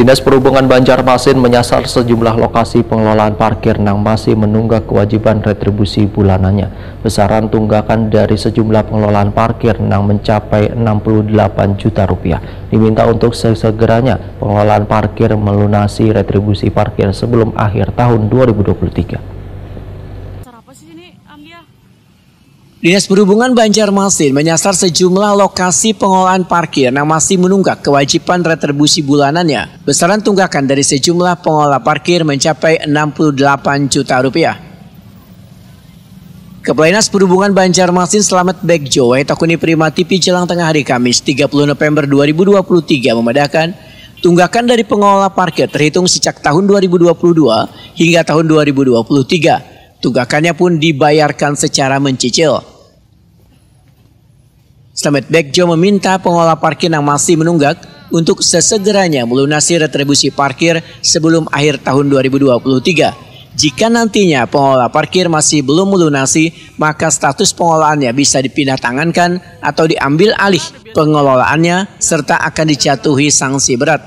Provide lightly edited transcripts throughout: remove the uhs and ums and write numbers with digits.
Dinas Perhubungan Banjarmasin menyasar sejumlah lokasi pengelolaan parkir yang masih menunggak kewajiban retribusi bulanannya. Besaran tunggakan dari sejumlah pengelolaan parkir yang mencapai 68 juta rupiah. Diminta untuk segeranya pengelolaan parkir melunasi retribusi parkir sebelum akhir tahun 2023. Dinas Perhubungan Banjarmasin menyasar sejumlah lokasi pengelolaan parkir yang masih menunggak kewajiban retribusi bulanannya. Besaran tunggakan dari sejumlah pengelola parkir mencapai 68 juta rupiah. Kepala Dinas Perhubungan Banjarmasin Slamet Begjo Takuni Prima TV jelang tengah hari Kamis 30 November 2023 membedakan tunggakan dari pengelola parkir terhitung sejak tahun 2022 hingga tahun 2023. Tunggakannya pun dibayarkan secara mencicil. Slamet Begjo meminta pengelola parkir yang masih menunggak untuk sesegeranya melunasi retribusi parkir sebelum akhir tahun 2023. Jika nantinya pengelola parkir masih belum melunasi, maka status pengelolaannya bisa dipindah tangankan atau diambil alih pengelolaannya serta akan dijatuhi sanksi berat.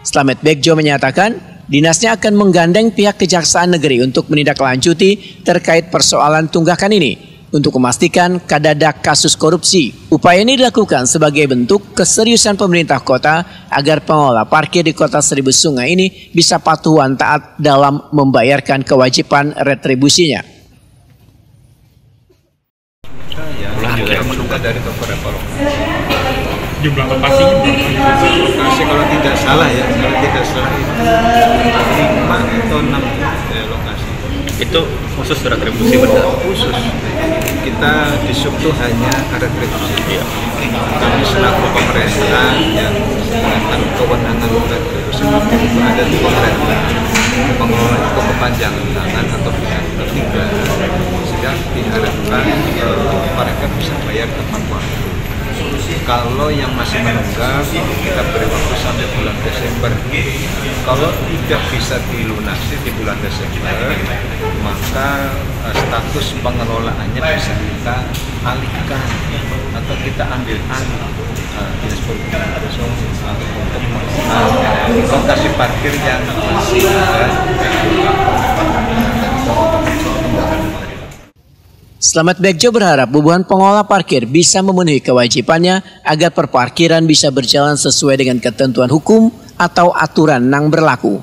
Slamet Begjo menyatakan, dinasnya akan menggandeng pihak Kejaksaan Negeri untuk menindaklanjuti terkait persoalan tunggakan ini untuk memastikan kadadak kasus korupsi. Upaya ini dilakukan sebagai bentuk keseriusan pemerintah kota agar pengelola parkir di Kota Seribu Sungai ini bisa patuhan taat dalam membayarkan kewajiban retribusinya. Akhir menunggak dari beberapa lokasi. Jumlah lokasinya Lokasi kalau tidak salah ya, kalau tidak salah 5 atau 6 lokasi. itu khusus retribusi benar. Khusus. Kita di sub itu hanya retribusi. Iya. Kami selaku pemerintah yang menggunakan kewenangan retribusi itu ada di pemerintah. Pengelola itu kepanjangan tangan atau pihak ketiga. Sehingga diharapkan mereka bisa bayar tepat waktu. Kalau yang masih menunggak, kita beri waktu sampai bulan Desember. Kalau tidak bisa dilunasi di bulan Desember, maka status pengelolaannya bisa kita alihkan atau kita ambil alih Dinas Perhubungan untuk mengelola lokasi parkir yang masih ada. Slamet Begjo berharap bubuhan pengelola parkir bisa memenuhi kewajibannya agar perparkiran bisa berjalan sesuai dengan ketentuan hukum atau aturan yang berlaku.